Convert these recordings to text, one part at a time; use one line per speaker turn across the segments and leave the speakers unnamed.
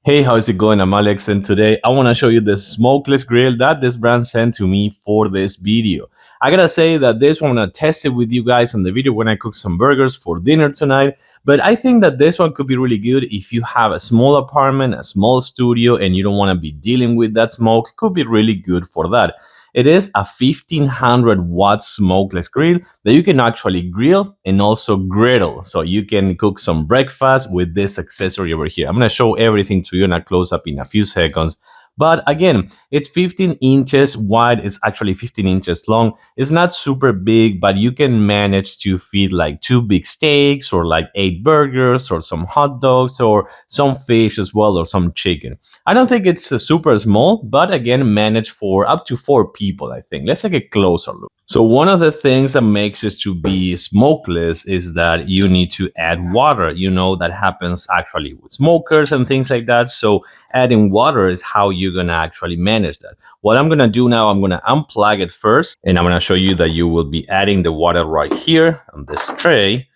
Hey, how's it going? I'm Alex, and today I want to show you the smokeless grill that this brand sent to me for this video. I gotta say that this one I'm gonna test it with you guys on the video when I cook some burgers for dinner tonight. But I think that this one could be really good if you have a small apartment, a small studio, and you don't want to be dealing with that smoke. It could be really good for that. It is a 1500 watt smokeless grill that you can actually grill and also griddle. So you can cook some breakfast with this accessory over here. I'm going to show everything to you in a close up in a few seconds. But again, it's 15 inches wide. It's actually 15 inches long. It's not super big, but you can manage to feed like 2 big steaks or like 8 burgers or some hot dogs or some fish as well or some chicken. I don't think it's super small, but again, manage for up to 4 people, I think. Let's take a closer look. So one of the things that makes it to be smokeless is that you need to add water. You know, that happens actually with smokers and things like that. So adding water is how you're going to actually manage that. What I'm going to do now, I'm going to unplug it first, and I'm going to show you that you will be adding the water right here on this tray.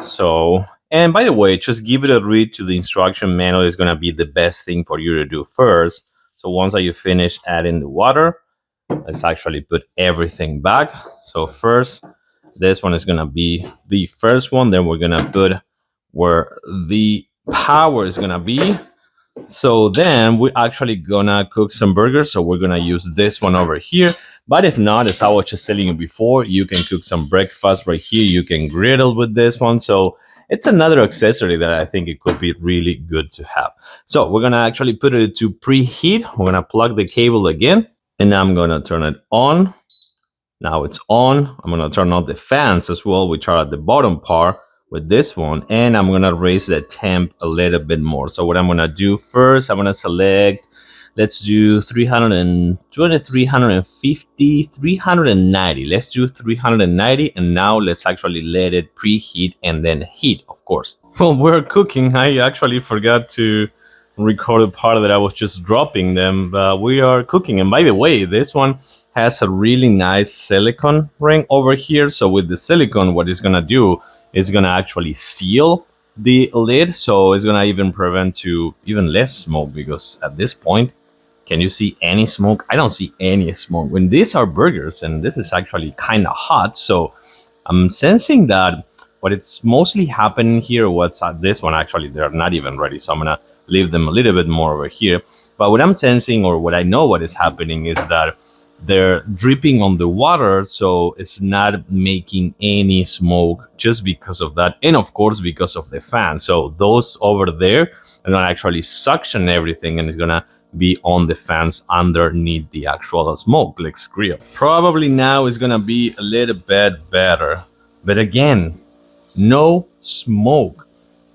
So, and by the way, just give it a read to the instruction manual is going to be the best thing for you to do first. So once that you finish adding the water, let's actually put everything back. So first, this one is going to be the first one. Then we're going to put where the power is going to be. So then we're actually gonna cook some burgers. So we're gonna use this one over here. But if not, as I was just telling you before, you can cook some breakfast right here. You can griddle with this one. So it's another accessory that I think it could be really good to have. So we're gonna actually put it to preheat. We're gonna plug the cable again, and now I'm gonna turn it on. Now it's on. I'm gonna turn on the fans as well, which are at the bottom part with this one, and I'm gonna raise the temp a little bit more. So what I'm gonna do first, I'm gonna select, let's do 320, 350, 390. Let's do 390, and now let's actually let it preheat and then heat, of course. Well, we're cooking. I actually forgot to record the part that I was just dropping them, but we are cooking. And by the way, this one has a really nice silicone ring over here. So with the silicone, what it's gonna do is gonna actually seal the lid, so it's gonna even prevent to even less smoke, because at this point, can you see any smoke? I don't see any smoke. When these are burgers, and this is actually kind of hot, so I'm sensing that what it's mostly happening here, what's at this one, actually, they're not even ready, so I'm gonna leave them a little bit more over here. But what I'm sensing, or what I know what is happening, is that they're dripping on the water, so it's not making any smoke just because of that, and of course because of the fan. So those over there are gonna actually suction everything, and it's gonna be on the fans underneath the actual smokeless grill. Probably now is gonna be a little bit better, but again, no smoke.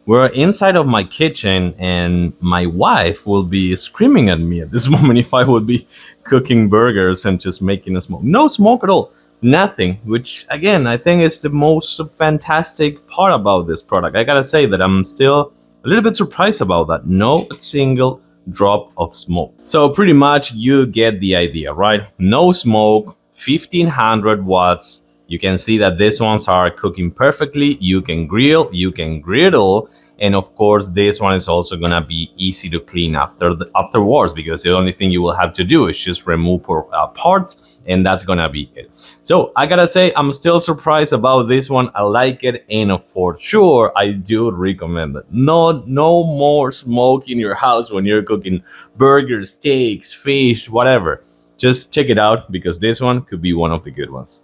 We're inside of my kitchen, and my wife will be screaming at me at this moment if I would be cooking burgers and just making a smoke. No smoke at all. Nothing. Which, again, I think is the most fantastic part about this product. I gotta say that I'm still a little bit surprised about that. No single drop of smoke. So pretty much you get the idea, right? No smoke, 1500 watts. You can see that these ones are cooking perfectly. You can grill, you can griddle, and of course, this one is also gonna be easy to clean afterwards, because the only thing you will have to do is just remove parts, and that's gonna be it. So I gotta say, I'm still surprised about this one. I like it, and for sure, I do recommend it. No more smoke in your house when you're cooking burgers, steaks, fish, whatever. Just check it out, because this one could be one of the good ones.